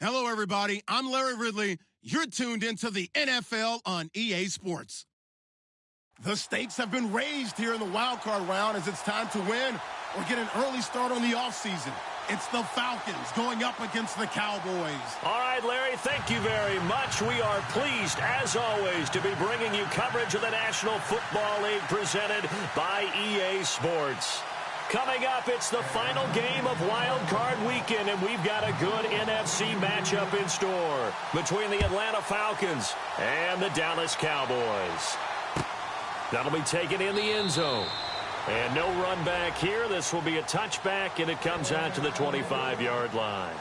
Hello, everybody. I'm Larry Ridley. You're tuned into the NFL on EA Sports. The stakes have been raised here in the wild card round as it's time to win or get an early start on the offseason. It's the Falcons going up against the Cowboys. All right, Larry, thank you very much. We are pleased, as always, to be bringing you coverage of the National Football League presented by EA Sports. Coming up, it's the final game of Wild Card Weekend, and we've got a good NFC matchup in store between the Atlanta Falcons and the Dallas Cowboys. That'll be taken in the end zone. And no run back here. This will be a touchback, and it comes out to the 25-yard line.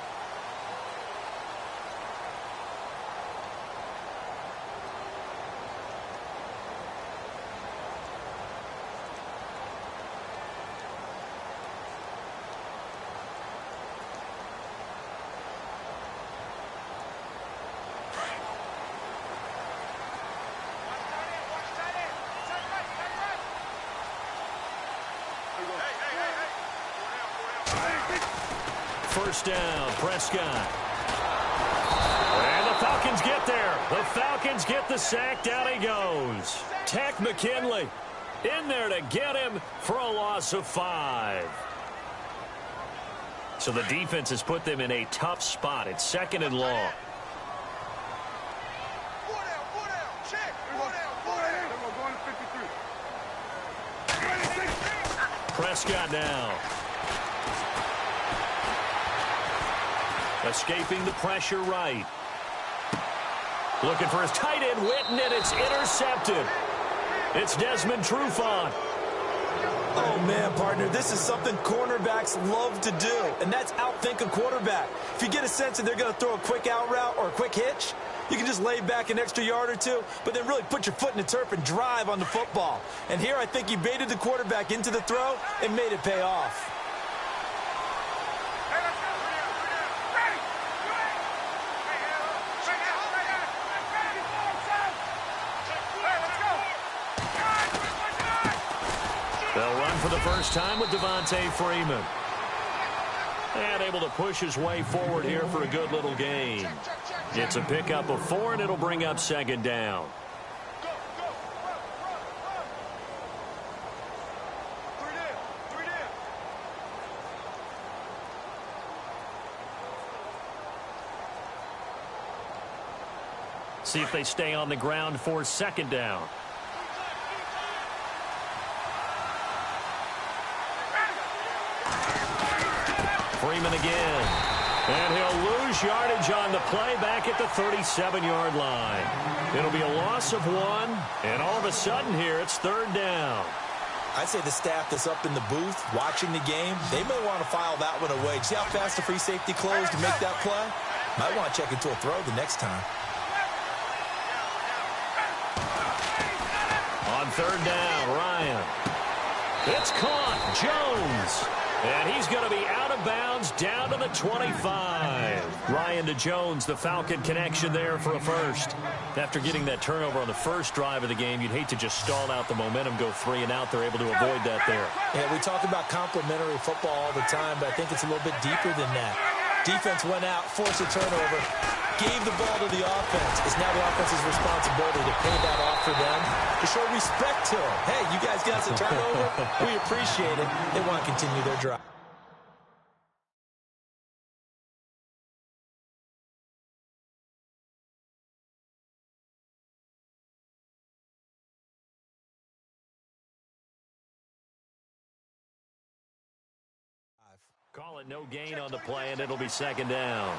First down, Prescott. And the Falcons get there. The Falcons get the sack. Down he goes. Tech McKinley in there to get him for a loss of 5. So the defense has put them in a tough spot. It's second and long. Prescott now. Escaping the pressure right. Looking for his tight end, Witten, and it's intercepted. It's Desmond Trufant. Oh, man, partner, this is something cornerbacks love to do, and that's outthink a quarterback. If you get a sense that they're going to throw a quick out route or a quick hitch, you can just lay back an extra yard or two, but then really put your foot in the turf and drive on the football. And here I think he baited the quarterback into the throw and made it pay off. They'll run for the first time with Devontae Freeman. And able to push his way forward here for a good little gain. It's a pickup of 4, and it'll bring up second down. See if they stay on the ground for second down. Freeman again. And he'll lose yardage on the play back at the 37-yard line. It'll be a loss of 1, and all of a sudden here it's third down. I'd say the staff that's up in the booth watching the game, they may want to file that one away. See how fast the free safety closed to make that play? Might want to check into a throw the next time. On third down, Ryan. It's caught. Jones. And he's going to be out of bounds down to the 25. Ryan to Jones, the Falcon connection there for a first. After getting that turnover on the first drive of the game, you'd hate to just stall out the momentum, go 3 and out. They're able to avoid that there. Yeah, we talk about complementary football all the time, but I think it's a little bit deeper than that. Defense went out, forced a turnover, gave the ball to the offense. It's now the offense's responsibility to pay that off for them, to show respect to them. Hey, you guys got us a turnover. We appreciate it. They want to continue their drive. Call it no gain on the play, and it'll be second down.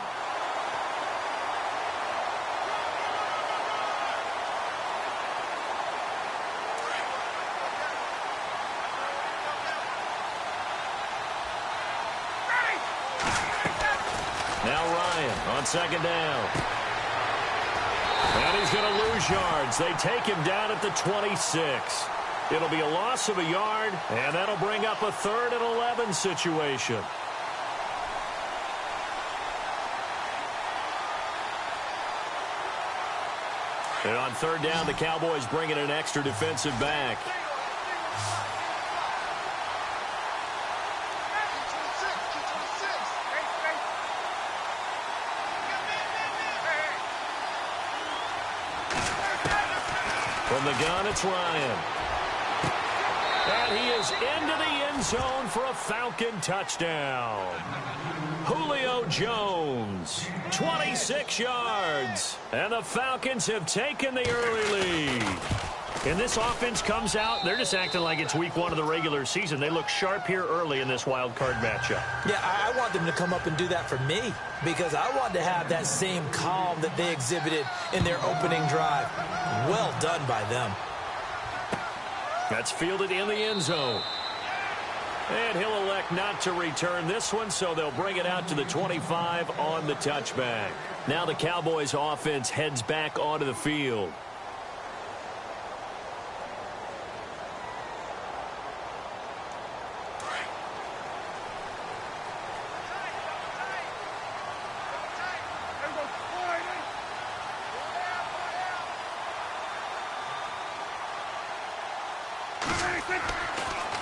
Now Ryan on second down. And he's going to lose yards. They take him down at the 26. It'll be a loss of a yard, and that'll bring up a 3rd and 11 situation. And on third down, the Cowboys bring in an extra defensive back. From the gun, it's Ryan. And he is into the end zone for a Falcon touchdown. Julio Jones, 26 yards. And the Falcons have taken the early lead. And this offense comes out, they're just acting like it's week 1 of the regular season. They look sharp here early in this wild card matchup. Yeah, I want them to come up and do that for me because I want to have that same calm that they exhibited in their opening drive. Well done by them. That's fielded in the end zone. And he'll elect not to return this one, so they'll bring it out to the 25 on the touchback. Now the Cowboys offense heads back onto the field.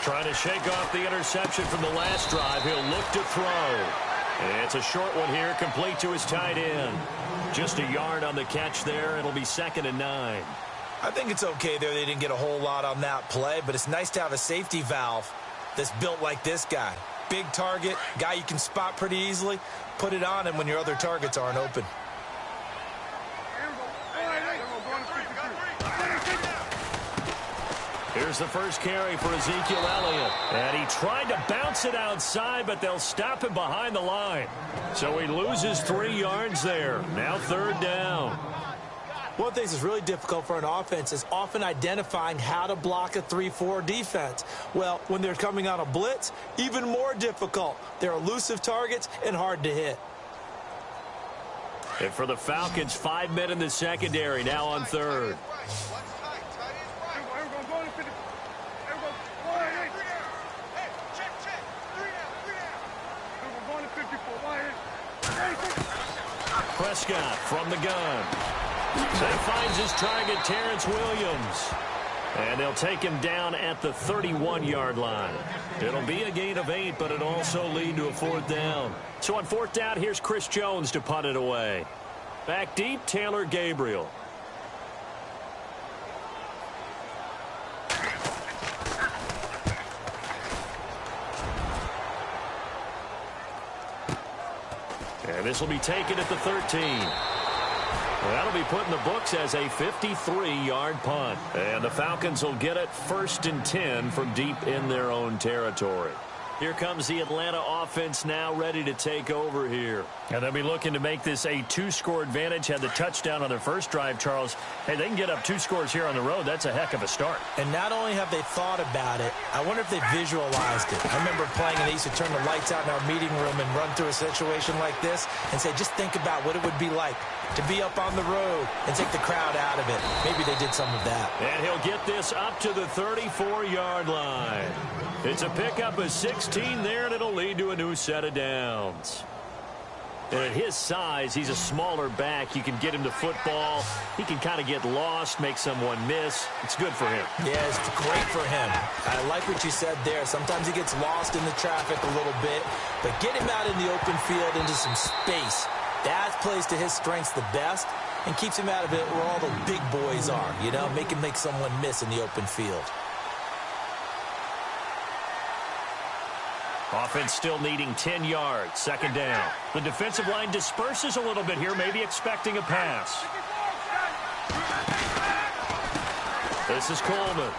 Trying to shake off the interception from the last drive. He'll look to throw. And it's a short one here, complete to his tight end. Just a yard on the catch there. It'll be 2nd and 9. I think it's okay there. They didn't get a whole lot on that play, but it's nice to have a safety valve that's built like this guy. Big target, guy you can spot pretty easily. Put it on him when your other targets aren't open. Here's the first carry for Ezekiel Elliott. And he tried to bounce it outside, but they'll stop him behind the line. So he loses 3 yards there. Now 3rd down. One of the things that's really difficult for an offense is often identifying how to block a 3-4 defense. Well, when they're coming on a blitz, even more difficult. They're elusive targets and hard to hit. And for the Falcons, 5 men in the secondary, now on 3rd. Prescott from the gun. That finds his target, Terrence Williams. And they'll take him down at the 31-yard line. It'll be a gain of 8, but it'll also lead to a 4th down. So on 4th down, here's Chris Jones to punt it away. Back deep, Taylor Gabriel. And this will be taken at the 13. That'll be put in the books as a 53-yard punt. And the Falcons will get it 1st and 10 from deep in their own territory. Here comes the Atlanta offense now ready to take over here. And they'll be looking to make this a 2-score advantage. Had the touchdown on their first drive, Charles. Hey, they can get up 2 scores here on the road. That's a heck of a start. And not only have they thought about it, I wonder if they visualized it. I remember playing and they used to turn the lights out in our meeting room and run through a situation like this and say, just think about what it would be like to be up on the road and take the crowd out of it. Maybe they did some of that. And he'll get this up to the 34-yard line. It's a pickup of 16 there, and it'll lead to a new set of downs. And at his size, he's a smaller back. You can get him to football. He can kind of get lost, make someone miss. It's good for him. Yeah, it's great for him. I like what you said there. Sometimes he gets lost in the traffic a little bit, but get him out in the open field into some space. That plays to his strengths the best and keeps him out of it where all the big boys are, you know, make him make someone miss in the open field. Offense still needing 10 yards, 2nd down. The defensive line disperses a little bit here, maybe expecting a pass. This is Coleman.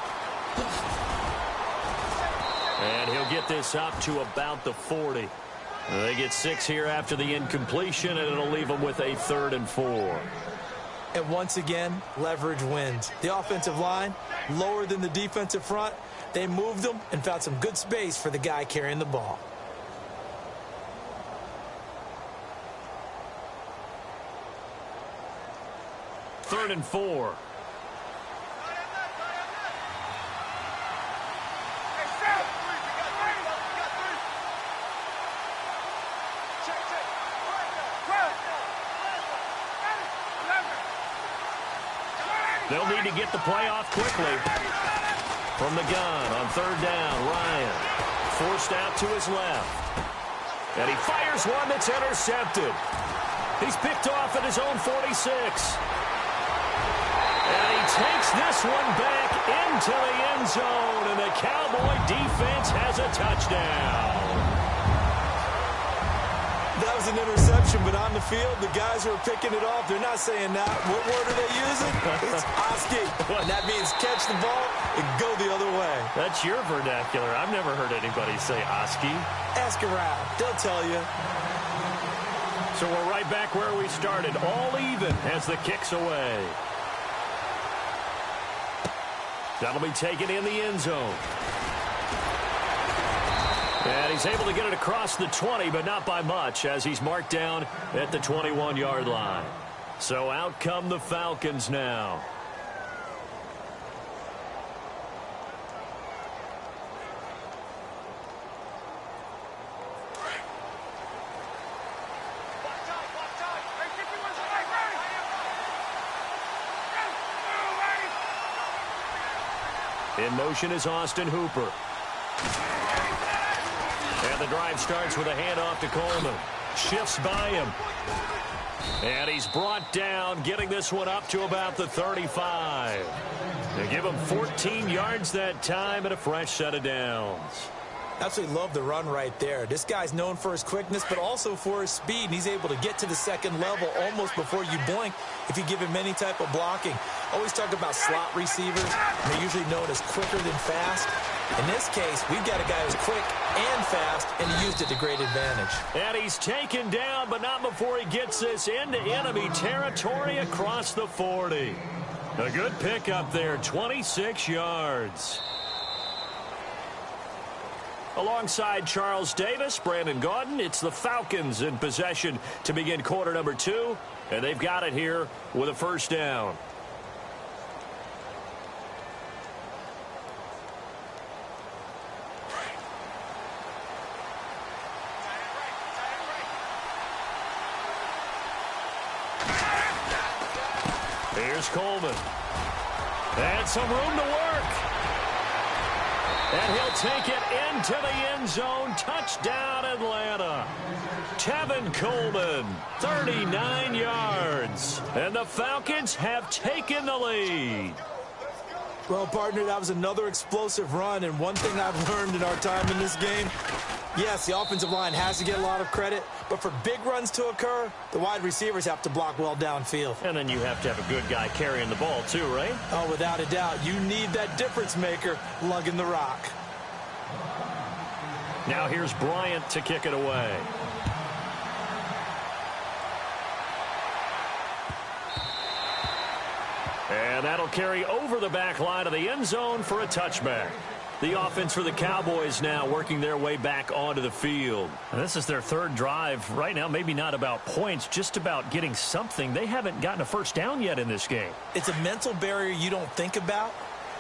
And he'll get this up to about the 40. They get 6 here after the incompletion, and it'll leave them with a 3rd and 4. And once again, leverage wins. The offensive line, lower than the defensive front. They moved them and found some good space for the guy carrying the ball. Third and 4. They'll need to get the play off quickly. From the gun on 3rd down, Ryan forced out to his left. And he fires one that's intercepted. He's picked off at his own 46. And he takes this one back into the end zone, and the Cowboy defense has a touchdown. That was an interception, but on the field, the guys who are picking it off, they're not saying that. What word are they using? It's Oski. And that means catch the ball and go the other way. That's your vernacular. I've never heard anybody say Oski. Ask around. They'll tell you. So we're right back where we started. All even as the kick's away. That'll be taken in the end zone. And he's able to get it across the 20, but not by much, as he's marked down at the 21-yard line. So out come the Falcons now. In motion is Austin Hooper. And the drive starts with a handoff to Coleman. Shifts by him. And he's brought down, getting this one up to about the 35. They give him 14 yards that time and a fresh set of downs. Absolutely love the run right there. This guy's known for his quickness, but also for his speed. And he's able to get to the second level almost before you blink if you give him any type of blocking. Always talk about slot receivers. They're usually known as quicker than fast. In this case, we've got a guy who's quick and fast, and he used it to great advantage. And he's taken down, but not before he gets this into enemy territory across the 40. A good pickup there, 26 yards. Alongside Charles Davis, Brandon Gaudin, it's the Falcons in possession to begin quarter number 2, and they've got it here with a first down. Here's Coleman. And some room to work. And he'll take it into the end zone. Touchdown, Atlanta. Tevin Coleman, 39 yards. And the Falcons have taken the lead. Well, partner, that was another explosive run. And one thing I've learned in our time in this game, yes, the offensive line has to get a lot of credit, but for big runs to occur, the wide receivers have to block well downfield. And then you have to have a good guy carrying the ball too, right? Oh, without a doubt. You need that difference maker lugging the rock. Now here's Bryant to kick it away. And that'll carry over the back line of the end zone for a touchback. The offense for the Cowboys now working their way back onto the field. And this is their third drive right now. Maybe not about points, just about getting something. They haven't gotten a first down yet in this game. It's a mental barrier you don't think about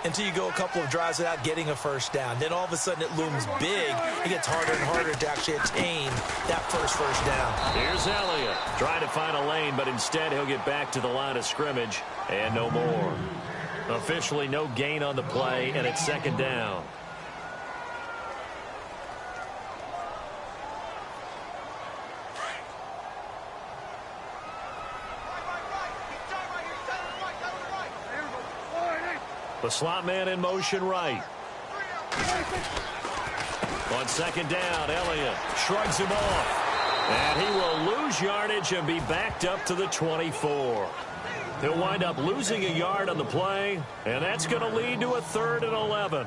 until you go a couple of drives without getting a first down. Then all of a sudden it looms big. It gets harder and harder to actually attain that first down. Here's Elliott trying to find a lane, but instead he'll get back to the line of scrimmage and no more. Officially no gain on the play, and it's second down. The slot man in motion right. On second down, Elliott shrugs him off. And he will lose yardage and be backed up to the 24. He'll wind up losing a yard on the play, and that's going to lead to a 3rd and 11.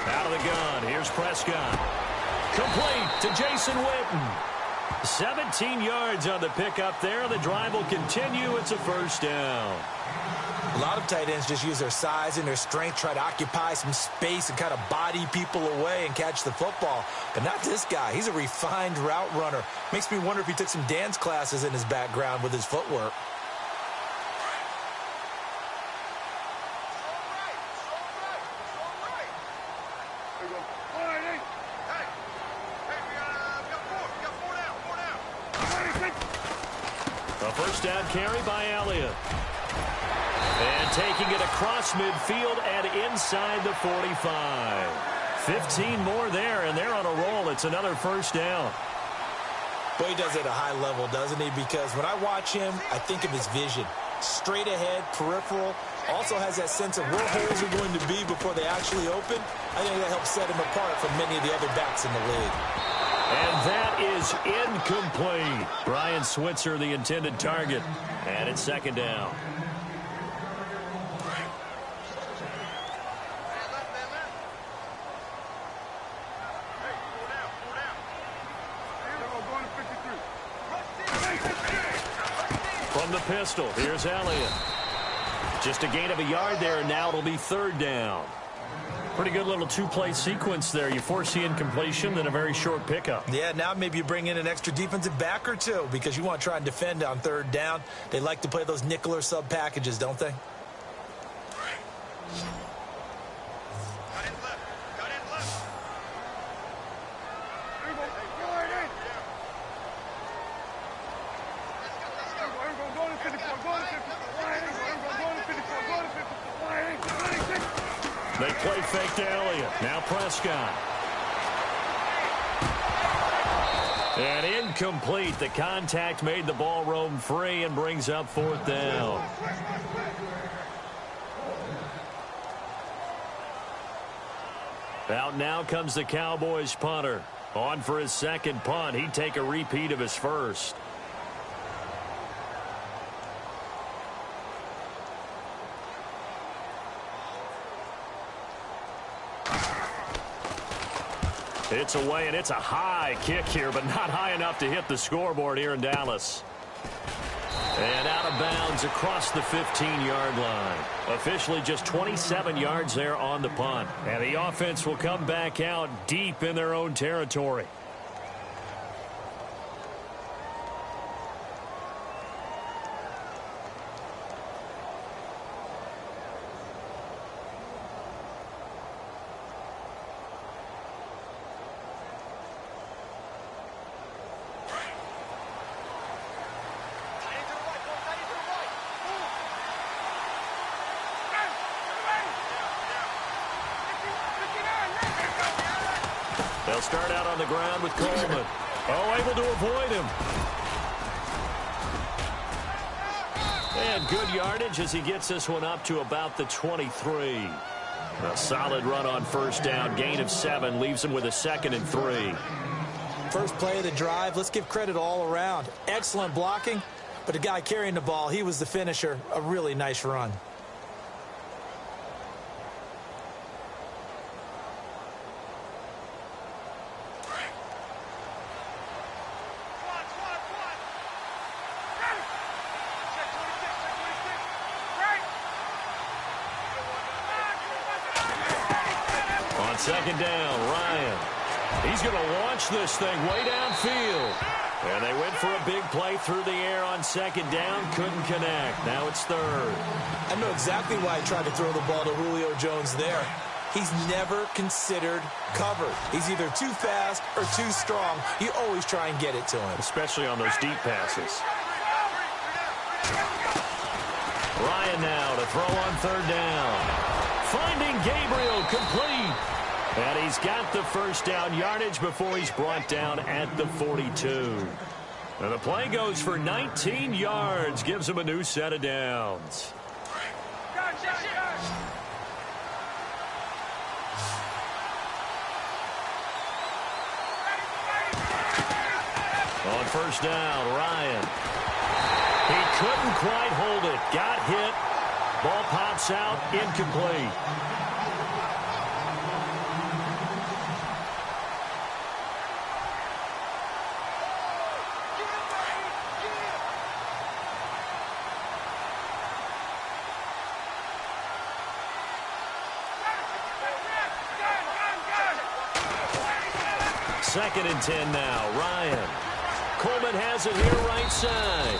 Out of the gun, here's Prescott. Complete to Jason Witten. 17 yards on the pickup there. The drive will continue. It's a first down. A lot of tight ends just use their size and their strength, try to occupy some space and kind of body people away and catch the football. But not this guy. He's a refined route runner. Makes me wonder if he took some dance classes in his background with his footwork. A first down carry by Elliott. And taking it across midfield and inside the 45. 15 more there, and they're on a roll. It's another first down. Well, he does it at a high level, doesn't he? Because when I watch him, I think of his vision. Straight ahead, peripheral. Also has that sense of where holes are going to be before they actually open. I think that helps set him apart from many of the other backs in the league. And that is incomplete. Brian Switzer, the intended target. And it's second down. From the pistol, here's Elliott. Just a gain of a yard there, and now it'll be third down. Pretty good little two-play sequence there. You force the incompletion, then a very short pickup. Yeah, now maybe you bring in an extra defensive back or two because you want to try and defend on third down. They like to play those nickel or sub packages, don't they? They play fake to Elliott. Now Prescott. And incomplete. The contact made the ball roam free and brings up fourth down. Out now comes the Cowboys punter. On for his second punt. He'd take a repeat of his first. It's away, and it's a high kick here, but not high enough to hit the scoreboard here in Dallas. And out of bounds across the 15-yard line. Officially just 27 yards there on the punt. And the offense will come back out deep in their own territory. They'll start out on the ground with Coleman. Oh, able to avoid him. And good yardage as he gets this one up to about the 23. A solid run on first down. Gain of 7 leaves him with a 2nd and 3. First play of the drive, let's give credit all around. Excellent blocking, but the guy carrying the ball, he was the finisher. A really nice run. Second down, Ryan. He's going to launch this thing way downfield. And they went for a big play through the air on second down. Couldn't connect. Now it's third. I know exactly why he tried to throw the ball to Julio Jones there. He's never considered covered. He's either too fast or too strong. You always try and get it to him. Especially on those deep passes. Ryan now to throw on third down. Finding Gabriel complete. And he's got the first down yardage before he's brought down at the 42. And the play goes for 19 yards. Gives him a new set of downs. On first down, Ryan. He couldn't quite hold it. Got hit. Ball pops out. Incomplete. Second and 10 now. Ryan. Coleman has it here right side.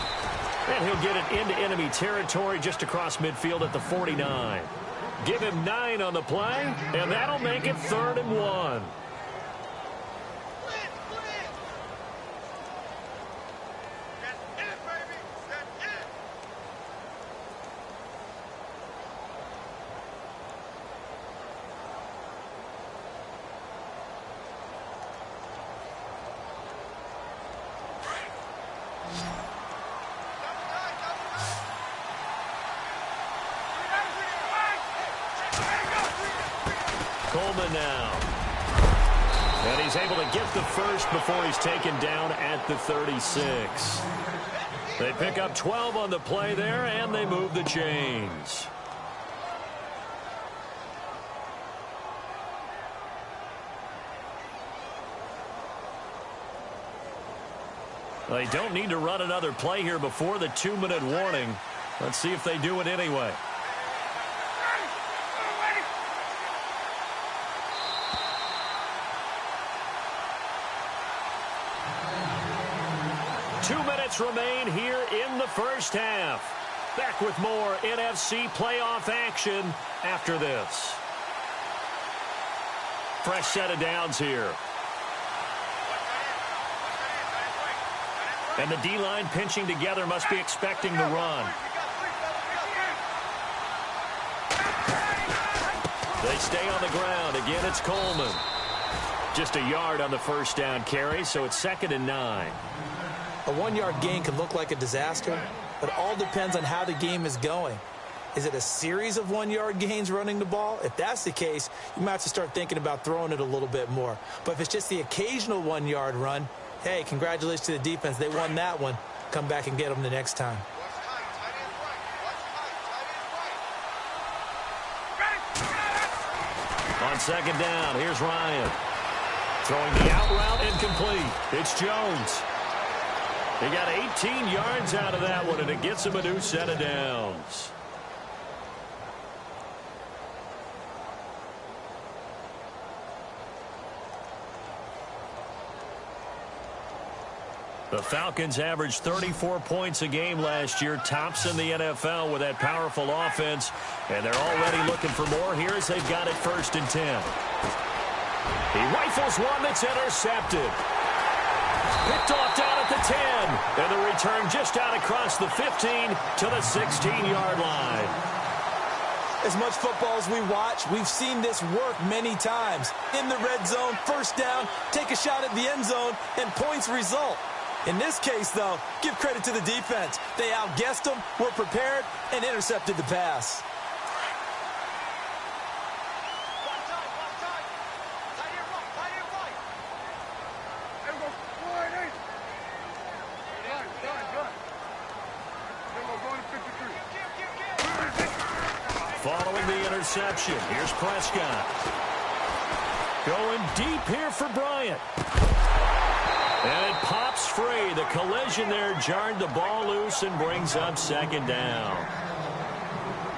And he'll get it into enemy territory just across midfield at the 49. Give him 9 on the play, and that'll make it 3rd and 1. Coleman now. And he's able to get the first before he's taken down at the 36. They pick up 12 on the play there, and they move the chains. They don't need to run another play here before the 2-minute warning. Let's see if they do it anyway. Remain here in the first half. Back with more NFC playoff action after this. Fresh set of downs here. And the D-line pinching together must be expecting the run. They stay on the ground. Again, it's Coleman. Just a yard on the first down carry, so it's 2nd and 9. A 1-yard gain can look like a disaster, but all depends on how the game is going. Is it a series of 1-yard gains running the ball? If that's the case, you might have to start thinking about throwing it a little bit more. But if it's just the occasional 1-yard run, hey, congratulations to the defense. They won that one. Come back and get them the next time. On 2nd down, here's Ryan. Throwing the out route incomplete. It's Jones. He got 18 yards out of that one, and it gets him a new set of downs. The Falcons averaged 34 points a game last year, tops in the NFL with that powerful offense, and they're already looking for more here as they've got it 1st and 10. He rifles one that's intercepted. Picked off down at the 10, and the return just out across the 15 to the 16-yard line. As much football as we watch, we've seen this work many times. In the red zone, 1st down, take a shot at the end zone, and points result. In this case, though, give credit to the defense. They outguessed them, were prepared, and intercepted the pass. Following the interception, here's Prescott. Going deep here for Bryant. And it pops free. The collision there jarred the ball loose and brings up 2nd down.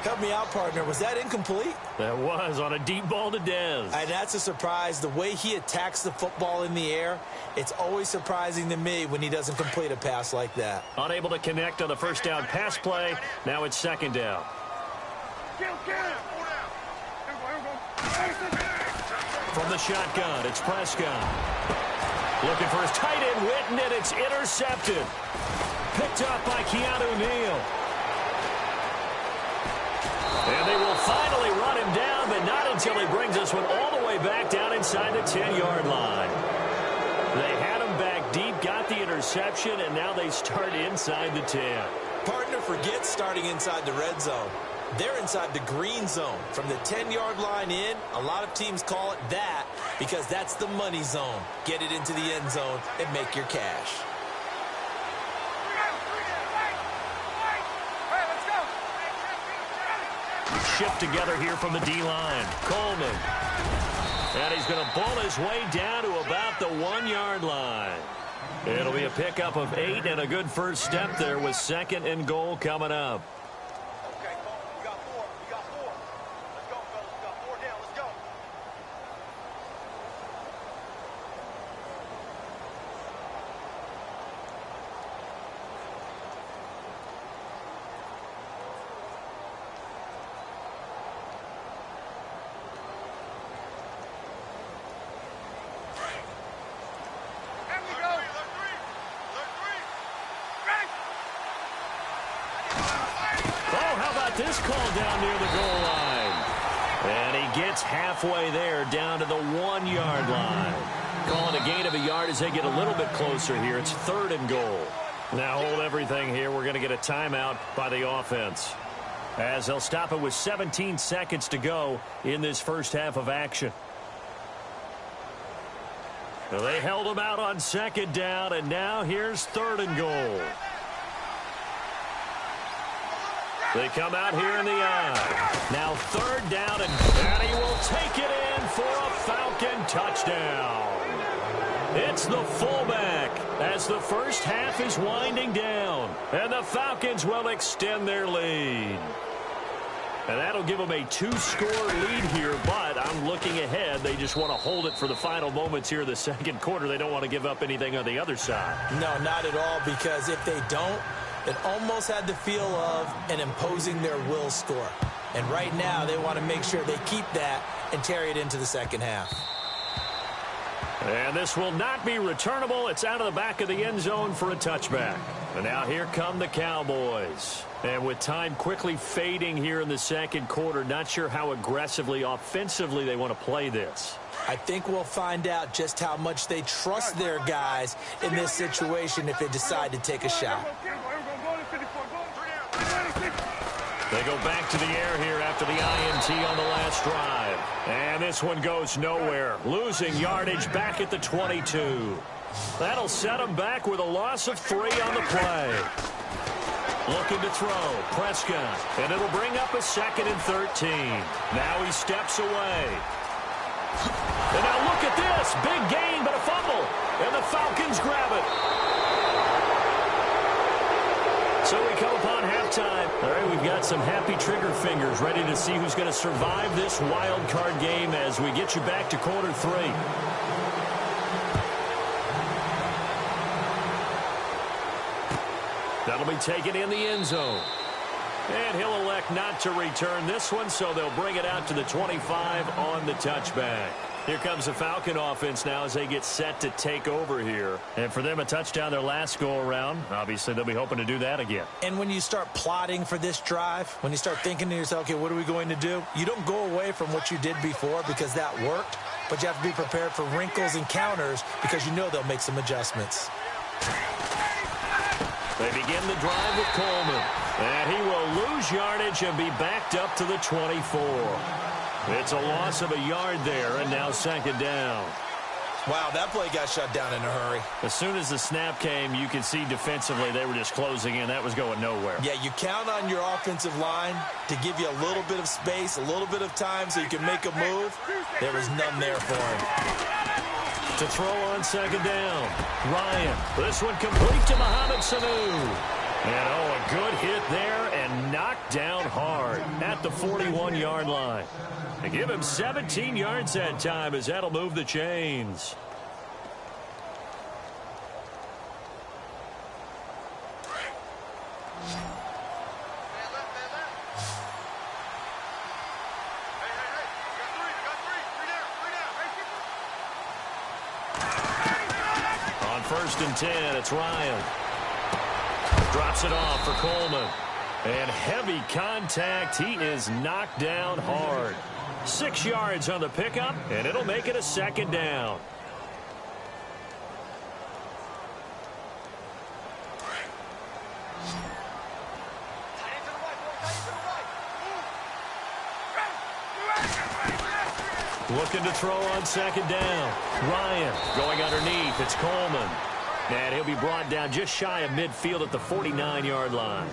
Help me out, partner. Was that incomplete? That was on a deep ball to Dez. And that's a surprise. The way he attacks the football in the air, it's always surprising to me when he doesn't complete a pass like that. Unable to connect on the 1st down pass play. Now it's 2nd down. From the shotgun, it's Prescott. Looking for his tight end, Witten, and it's intercepted. Picked up by Keanu Neal. And they will finally run him down, but not until he brings this one all the way back down inside the 10-yard line. They had him back deep, got the interception, and now they start inside the 10. Partner, forget starting inside the red zone. They're inside the green zone. From the 10-yard line in, a lot of teams call it that because that's the money zone. Get it into the end zone and make your cash. Shift together here from the D-line. Coleman. And he's going to bull his way down to about the 1-yard line. It'll be a pickup of 8 and a good first step there with 2nd and goal coming up. This call down near the goal line. And he gets halfway there down to the 1-yard line. Calling a gain of a yard as they get a little bit closer here. It's 3rd and goal. Now hold everything here. We're going to get a timeout by the offense. as they'll stop it with 17 seconds to go in this first half of action. Well, they held him out on second down, and now here's 3rd and goal. They come out here in the eye. Now 3rd down, and he will take it in for a Falcon touchdown. It's the fullback as the first half is winding down, and the Falcons will extend their lead. And that'll give them a 2-score lead here, but I'm looking ahead. They just want to hold it for the final moments here in the second quarter. They don't want to give up anything on the other side. No, not at all, because if they don't, it almost had the feel of an imposing their will score. And right now, they want to make sure they keep that and carry it into the second half. And this will not be returnable. It's out of the back of the end zone for a touchback. And now here come the Cowboys. And with time quickly fading here in the second quarter, not sure how aggressively, offensively they want to play this. I think we'll find out just how much they trust their guys in this situation if they decide to take a shot. They go back to the air here after the INT on the last drive. And this one goes nowhere. Losing yardage back at the 22. That'll set them back with a loss of 3 on the play. Looking to throw. Prescott. And it'll bring up a 2nd and 13. Now he steps away. And now look at this. Big gain, but a fumble. And the Falcons grab it. So we come upon halftime. All right, we've got some happy trigger fingers ready to see who's going to survive this wild card game as we get you back to quarter 3. That'll be taken in the end zone. And he'll elect not to return this one, so they'll bring it out to the 25 on the touchback. Here comes the Falcon offense now as they get set to take over here. And for them, a touchdown their last go-around. Obviously, they'll be hoping to do that again. And when you start plotting for this drive, when you start thinking to yourself, okay, what are we going to do? You don't go away from what you did before because that worked, but you have to be prepared for wrinkles and counters because you know they'll make some adjustments. They begin the drive with Coleman. And he will lose yardage and be backed up to the 24. It's a loss of a yard there, and now 2nd down. Wow, that play got shut down in a hurry. As soon as the snap came, you could see defensively they were just closing in. That was going nowhere. Yeah, you count on your offensive line to give you a little bit of space, a little bit of time so you can make a move. There was none there for him. To throw on 2nd down. Ryan. This one complete to Mohamed Sanu. And, a good hit there and knocked down hard at the 41-yard line. They give him 17 yards that time as that'll move the chains. On 1st and 10, it's Ryan. Drops it off for Coleman. And heavy contact. He is knocked down hard. 6 yards on the pickup, and it'll make it a 2nd down. Looking to throw on 2nd down. Ryan going underneath. It's Coleman. And he'll be brought down just shy of midfield at the 49-yard line.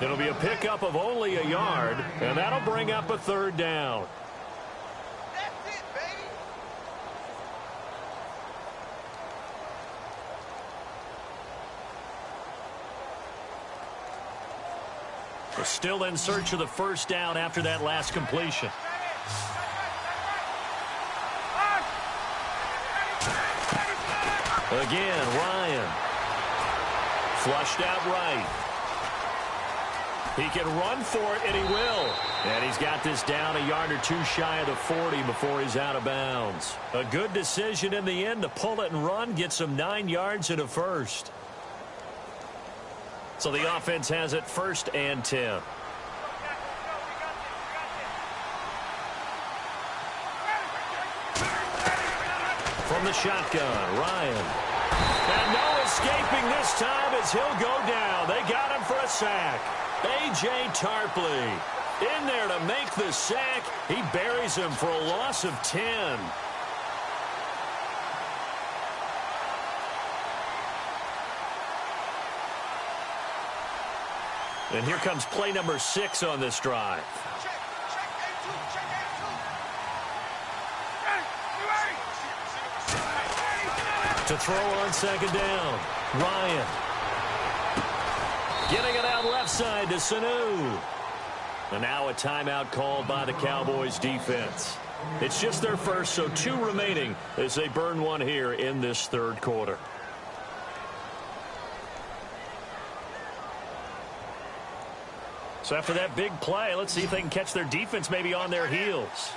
It'll be a pickup of only a yard, and that'll bring up a 3rd down. That's it, baby. We're still in search of the 1st down after that last completion. Again, Ryan. Flushed out right. He can run for it, and he will. And he's got this down a yard or 2 shy of the 40 before he's out of bounds. A good decision in the end to pull it and run, get some 9 yards and a 1st. So the offense has it 1st and 10. From the shotgun, Ryan. And no escaping this time as he'll go down. They got him for a sack. A.J. Tarpley in there to make the sack. He buries him for a loss of 10. And here comes play number 6 on this drive. To throw on second down, Ryan. Getting it out left side to Sanu. And now a timeout called by the Cowboys defense. It's just their first, so 2 remaining as they burn one here in this third quarter. So after that big play, let's see if they can catch their defense maybe on their heels.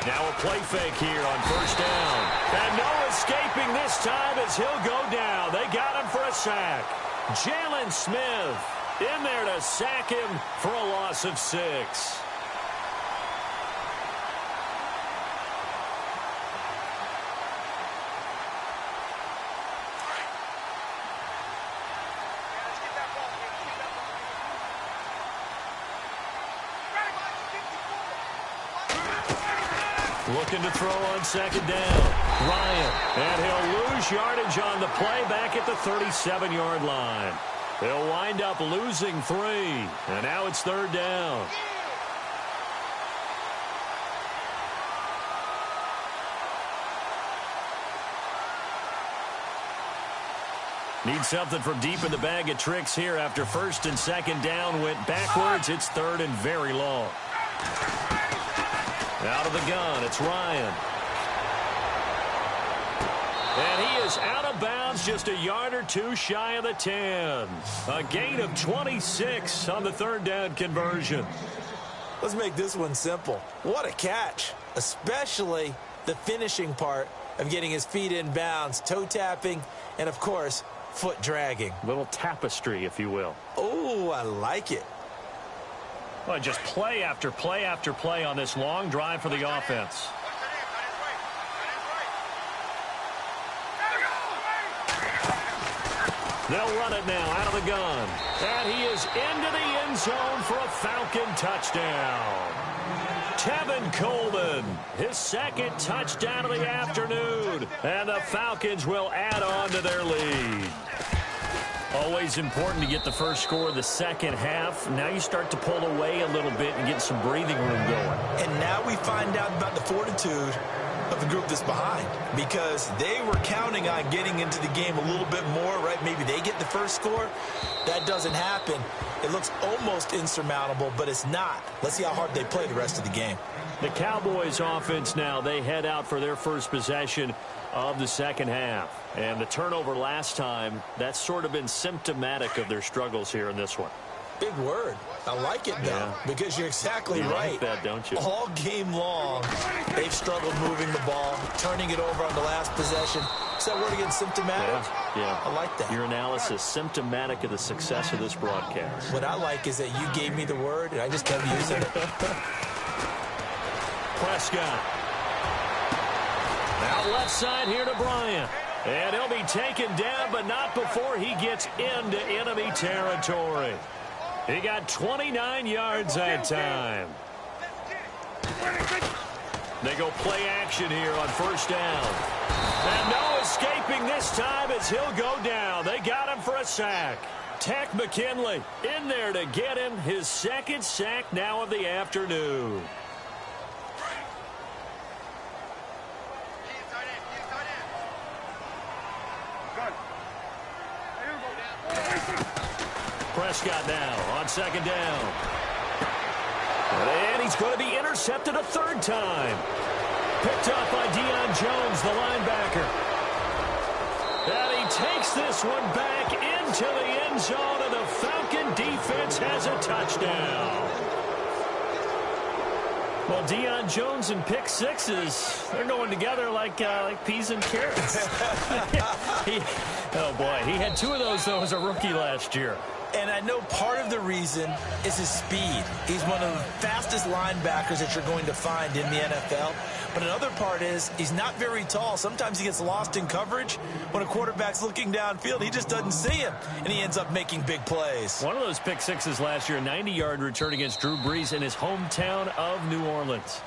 Now a play fake here on first down. And no escaping this time as he'll go down. They got him for a sack. Jalen Smith in there to sack him for a loss of 6. Looking to throw on second down. Ryan. And he'll lose yardage on the play back at the 37-yard line. They'll wind up losing 3. And now it's third down. Need something from deep in the bag of tricks here after first and second down went backwards. It's third and very long. Out of the gun, it's Ryan. And he is out of bounds just a yard or 2 shy of the 10. A gain of 26 on the third down conversion. Let's make this one simple. What a catch, especially the finishing part of getting his feet in bounds, toe tapping, and, of course, foot dragging. Little tapestry, if you will. Oh, I like it. Well, just play after play after play on this long drive for the offense. They'll run it now out of the gun. And he is into the end zone for a Falcon touchdown. Tevin Coleman, his second touchdown of the afternoon. And the Falcons will add on to their lead. Always important to get the first score of the second half. Now you start to pull away a little bit and get some breathing room going. And now we find out about the fortitude of the group that's behind, because they were counting on getting into the game a little bit more, right? Maybe they get the first score. That doesn't happen. It looks almost insurmountable, but it's not. Let's see how hard they play the rest of the game. The Cowboys offense now, they head out for their first possession of the second half. And the turnover last time, that's sort of been symptomatic of their struggles here in this one. Big word. I like it, though, because you're exactly right. Like that, don't you? All game long, they've struggled moving the ball, turning it over on the last possession. Is that word again, symptomatic? Yeah. I like that. Your analysis, symptomatic of the success of this broadcast. What I like is that you gave me the word, and I just kept using it. Prescott. Out left side here to Bryant. And he'll be taken down, but not before he gets into enemy territory. He got 29 yards that time. They go play action here on first down. And no escaping this time as he'll go down. They got him for a sack. Takk McKinley in there to get him his second sack now of the afternoon. Prescott now on second down. And he's going to be intercepted a third time. Picked up by Deion Jones, the linebacker. And he takes this one back into the end zone, and the Falcon defense has a touchdown. Well, Deion Jones and pick sixes, they're going together like peas and carrots. Oh, boy, he had 2 of those, though, as a rookie last year. And I know part of the reason is his speed. He's one of the fastest linebackers that you're going to find in the NFL. But another part is he's not very tall. Sometimes he gets lost in coverage. When a quarterback's looking downfield, he just doesn't see him, and he ends up making big plays. One of those pick sixes last year, a 90-yard return against Drew Brees in his hometown of New Orleans.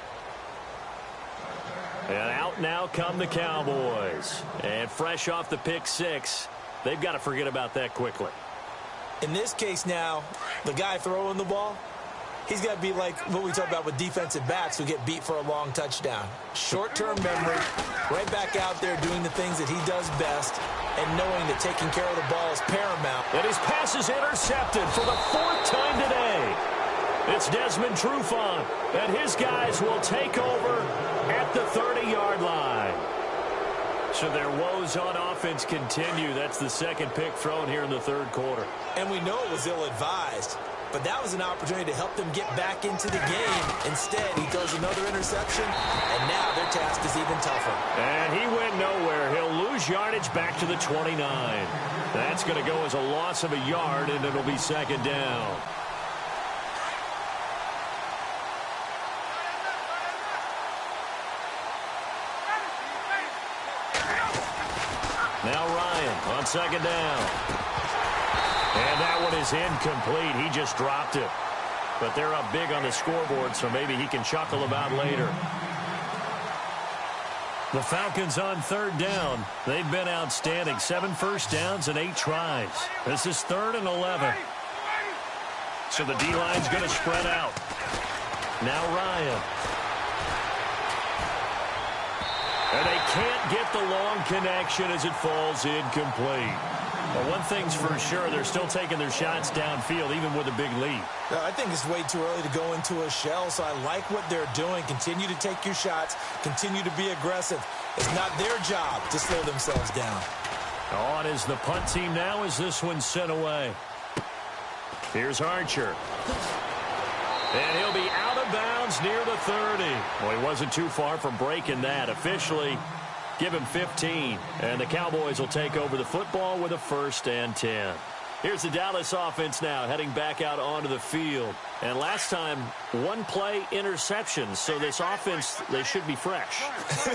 And out now come the Cowboys. And fresh off the pick six, they've got to forget about that quickly. In this case now, the guy throwing the ball, he's got to be like what we talk about with defensive backs who get beat for a long touchdown. Short-term memory, right back out there doing the things that he does best and knowing that taking care of the ball is paramount. And his pass is intercepted for the fourth time today. It's Desmond Trufant, and his guys will take over at the 30-yard line. So their woes on offense continue. That's the second pick thrown here in the third quarter. And we know it was ill-advised, but that was an opportunity to help them get back into the game. Instead, he throws another interception, and now their task is even tougher. And he went nowhere. He'll lose yardage back to the 29. That's going to go as a loss of a yard, and it'll be second down. Now Ryan on second down. And that one is incomplete. He just dropped it. But they're up big on the scoreboard, so maybe he can chuckle about later. The Falcons on third down. They've been outstanding. 7 first downs and 8 tries. This is 3rd and 11. So the D-line's going to spread out. Now Ryan. And they can't get the long connection as it falls incomplete. But one thing's for sure, they're still taking their shots downfield, even with a big lead. I think it's way too early to go into a shell, so I like what they're doing. Continue to take your shots. Continue to be aggressive. It's not their job to slow themselves down. On is the punt team now as this one's sent away. Here's Archer. And he'll be out of bounds near the 30. Well, he wasn't too far from breaking that. Officially, give him 15. And the Cowboys will take over the football with a 1st and 10. Here's the Dallas offense now heading back out onto the field. And last time, 1-play interceptions. So this offense, they should be fresh.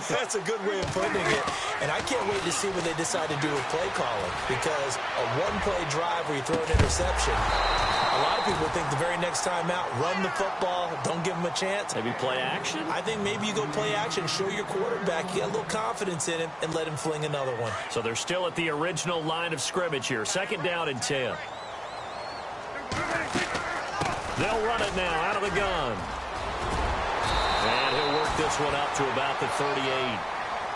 That's a good way of putting it. And I can't wait to see what they decide to do with play calling. Because a 1-play drive where you throw an interception, a lot of people think the very next time out, run the football, don't give him a chance. Maybe play action? I think maybe you go play action, show your quarterback you got a little confidence in him, and let him fling another one. So they're still at the original line of scrimmage here. 2nd down and 10. They'll run it now out of the gun. And he'll work this one up to about the 38.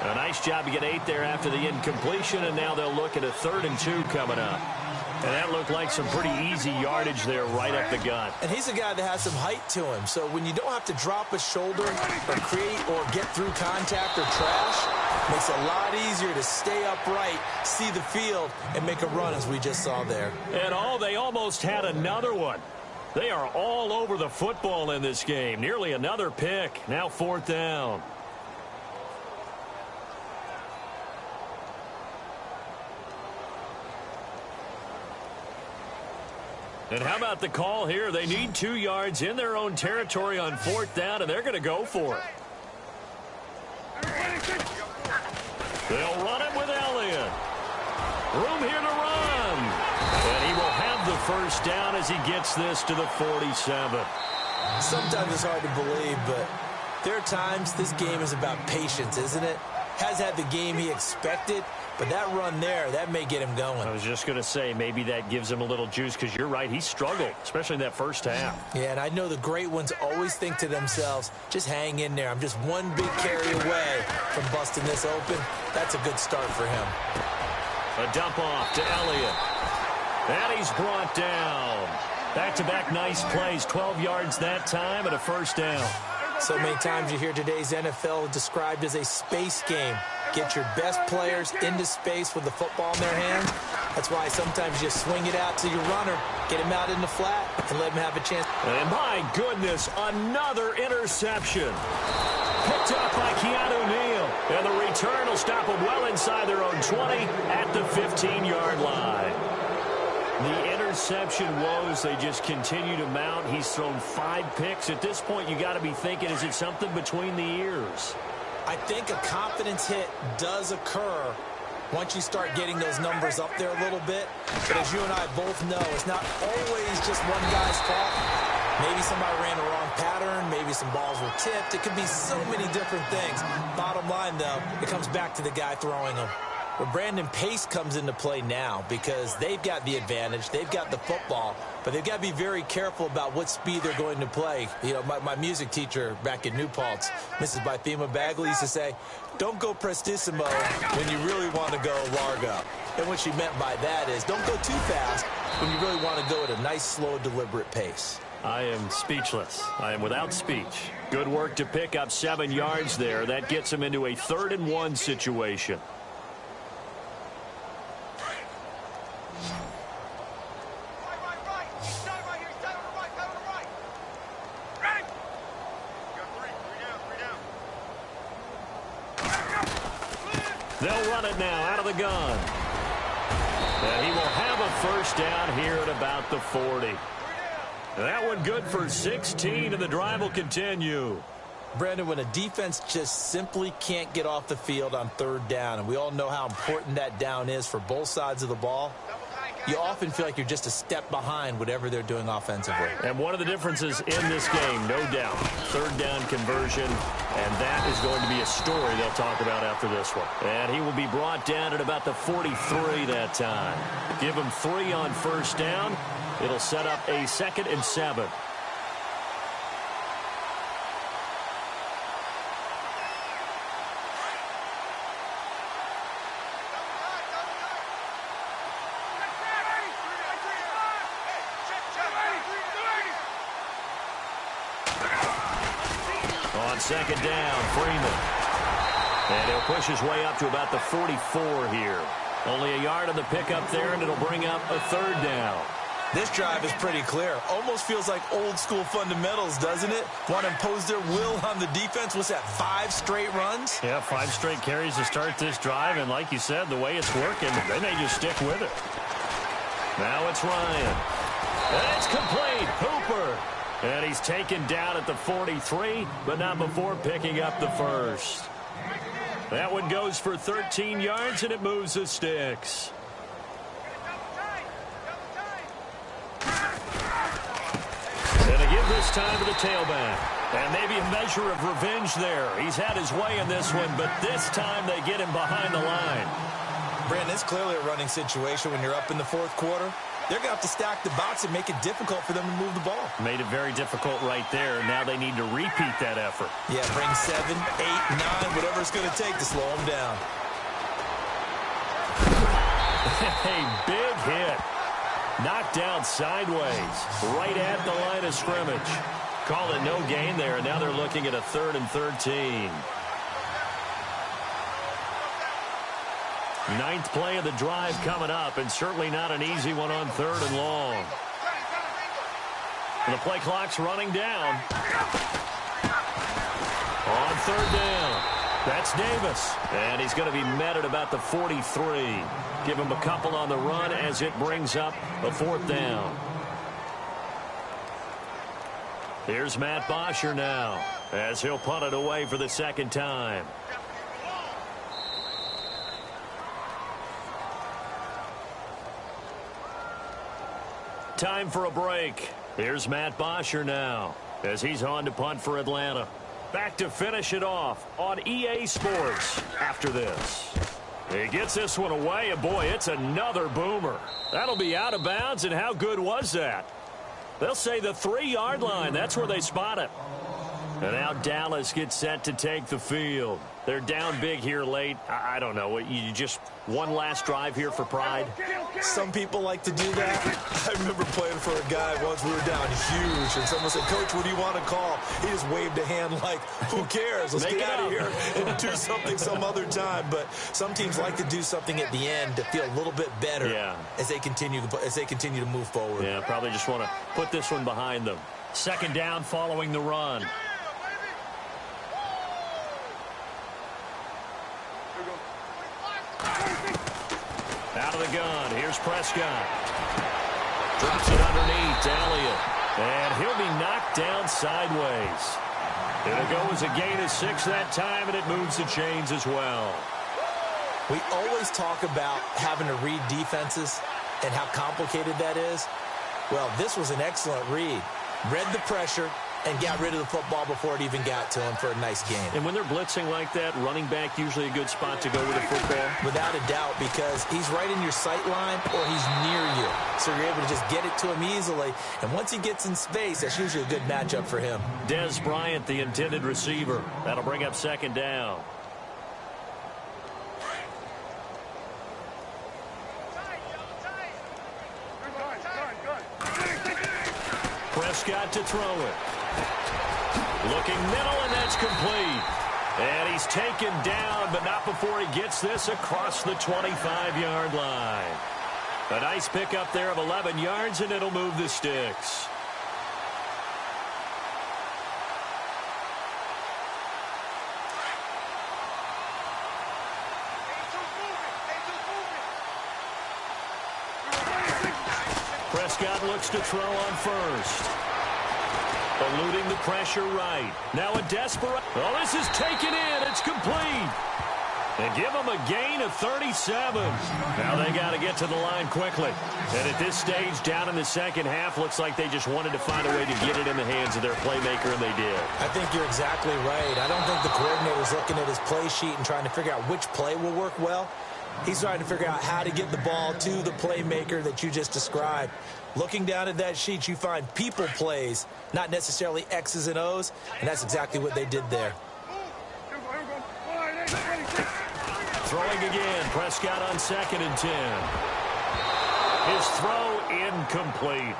A nice job to get 8 there after the incompletion, and now they'll look at a 3rd and 2 coming up. And that looked like some pretty easy yardage there right up the gut. And he's a guy that has some height to him. So when you don't have to drop a shoulder or create or get through contact or trash, makes it a lot easier to stay upright, see the field, and make a run as we just saw there. And they almost had another one. They are all over the football in this game. Nearly another pick. Now 4th down. And how about the call here? They need 2 yards in their own territory on 4th down, and they're going to go for it. They'll run it with Elliott. Room here to run. And he will have the 1st down as he gets this to the 47. Sometimes it's hard to believe, but there are times this game is about patience, isn't it? Has had the game he expected, but that run there, that may get him going. I was just going to say, maybe that gives him a little juice, because you're right, he struggled, especially in that first half. Yeah, and I know the great ones always think to themselves, just hang in there. I'm just one big carry away from busting this open. That's a good start for him. A dump off to Elliott. And he's brought down. Back-to-back nice plays, 12 yards that time and a 1st down. So many times you hear today's NFL described as a space game. Get your best players into space with the football in their hands. That's why sometimes you swing it out to your runner, get him out in the flat, and let him have a chance. And my goodness, another interception. Picked up by Keanu Neal. And the return will stop them well inside their own 20 at the 15-yard line. The interception woes, they just continue to mount. He's thrown 5 picks. At this point, you got to be thinking, is it something between the ears? I think a confidence hit does occur once you start getting those numbers up there a little bit. But as you and I both know, it's not always just one guy's fault. Maybe somebody ran the wrong pattern. Maybe some balls were tipped. It could be so many different things. Bottom line, though, it comes back to the guy throwing them. But Brandon, pace comes into play now because they've got the advantage. They've got the football, but they've got to be very careful about what speed they're going to play. You know, my music teacher back in New Paltz, Mrs. Bythema Bagley, used to say, don't go prestissimo when you really want to go largo. And what she meant by that is don't go too fast when you really want to go at a nice, slow, deliberate pace. I am speechless. I am without speech. Good work to pick up 7 yards there. That gets him into a 3rd and 1 situation. They'll run it now out of the gun. And he will have a 1st down here at about the 40. That one good for 16, and the drive will continue. Brandon, when a defense just simply can't get off the field on 3rd down, and we all know how important that down is for both sides of the ball, you often feel like you're just a step behind whatever they're doing offensively. And one of the differences in this game, no doubt, 3rd down conversion, and that is going to be a story they'll talk about after this one. And he will be brought down at about the 43 that time. Give him 3 on 1st down. It'll set up a 2nd and 7. On 2nd down, Freeman. And he'll push his way up to about the 44 here. Only a yard on the pickup there, and it'll bring up a 3rd down. This drive is pretty clear. Almost feels like old school fundamentals, doesn't it? Want to impose their will on the defense. What's that, 5 straight runs? Yeah, 5 straight carries to start this drive. And like you said, the way it's working, they may just stick with it. Now it's Ryan. And it's complete. Hooper. And he's taken down at the 43, but not before picking up the 1st. That one goes for 13 yards, and it moves the sticks. And to give this time to the tailback. And maybe a measure of revenge there. He's had his way in this one, but this time they get him behind the line. Brandon, it's clearly a running situation when you're up in the 4th quarter. They're going to have to stack the box and make it difficult for them to move the ball. Made it very difficult right there. Now they need to repeat that effort. Yeah, bring 7, 8, 9, whatever it's going to take to slow them down. A big hit. Knocked down sideways, right at the line of scrimmage. Call it no gain there, and now they're looking at a 3rd and 13. 9th play of the drive coming up, and certainly not an easy one on 3rd and long. And the play clock's running down. On 3rd down, that's Davis. And he's going to be met at about the 43. Give him a couple on the run as it brings up a 4th down. Here's Matt Bosher now as he'll punt it away for the 2nd time. Time for a break. Here's Matt Bosher now as he's on to punt for Atlanta. Back to finish it off on EA Sports after this. He gets this one away, and boy, it's another boomer. That'll be out of bounds, and how good was that? They'll say the 3-yard line. That's where they spot it. And now Dallas gets set to take the field. They're down big here late. I don't know. You just one last drive here for pride? Some people like to do that. I remember playing for a guy once. We were down huge, and someone said, "Coach, what do you want to call?" He just waved a hand like, who cares? Let's get out of here and do something some other time. But some teams like to do something at the end to feel a little bit better as they continue to move forward. Yeah, probably just want to put this one behind them. 2nd down following the run. Out of the gun. Here's Prescott. Drops it underneath to Elliott. And he'll be knocked down sideways. It'll go as a gain of 6 that time, and it moves the chains as well. We always talk about having to read defenses and how complicated that is. Well, this was an excellent read. Read the pressure and got rid of the football before it even got to him for a nice gain. And when they're blitzing like that, running back usually a good spot to go with the football? Without a doubt, because he's right in your sight line or he's near you. So you're able to just get it to him easily. And once he gets in space, that's usually a good matchup for him. Dez Bryant, the intended receiver. That'll bring up 2nd down. Prescott to throw it. Looking middle, and that's complete. And he's taken down, but not before he gets this across the 25-yard line. A nice pickup there of 11 yards, and it'll move the sticks. Prescott looks to throw on first. Eluding the pressure right. Now a desperate. Oh, this is taken in. It's complete. And give them a gain of 37. Now they got to get to the line quickly. And at this stage, down in the second half, looks like they just wanted to find a way to get it in the hands of their playmaker, and they did. I think you're exactly right. I don't think the coordinator's looking at his play sheet and trying to figure out which play will work well. He's trying to figure out how to get the ball to the playmaker that you just described. Looking down at that sheet, you find people plays, not necessarily X's and O's, and that's exactly what they did there. Throwing again, Prescott on 2nd and 10. His throw incomplete.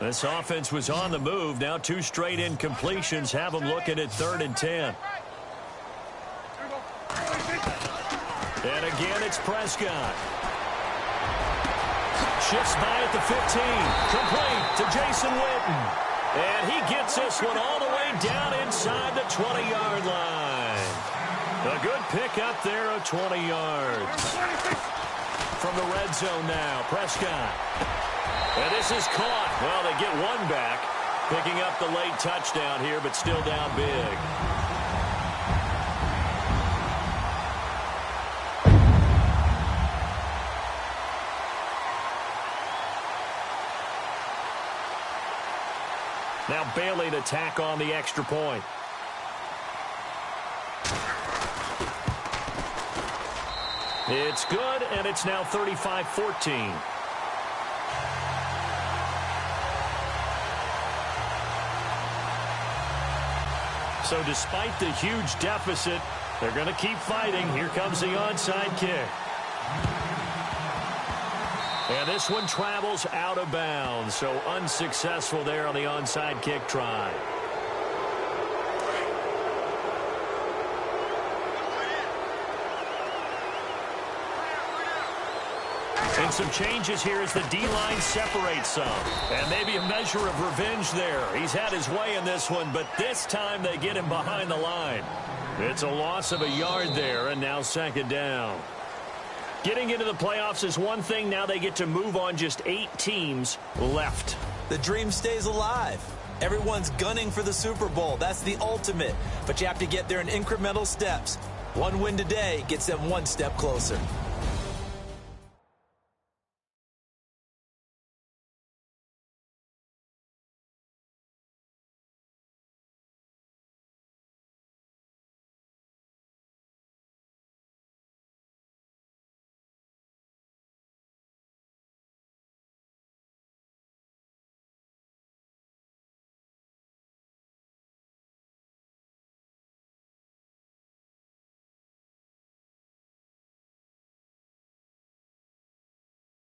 This offense was on the move. Now 2 straight incompletions have them looking at 3rd and 10. And again, it's Prescott. Shifts by at the 15. Complete to Jason Witten. And he gets this one all the way down inside the 20-yard line. A good pick up there of 20 yards. From the red zone now, Prescott. And this is caught. Well, they get one back, picking up the late touchdown here, but still down big. Now Bailey to tack on the extra point. It's good, and it's now 35-14. So despite the huge deficit, they're going to keep fighting. Here comes the onside kick. And this one travels out of bounds, so unsuccessful there on the onside kick try. And some changes here as the D-line separates some. And maybe a measure of revenge there. He's had his way in this one, but this time they get him behind the line. It's a loss of a yard there, and now 2nd down. Getting into the playoffs is one thing. Now they get to move on. Just 8 teams left. The dream stays alive. Everyone's gunning for the Super Bowl. That's the ultimate. But you have to get there in incremental steps. One win today gets them one step closer.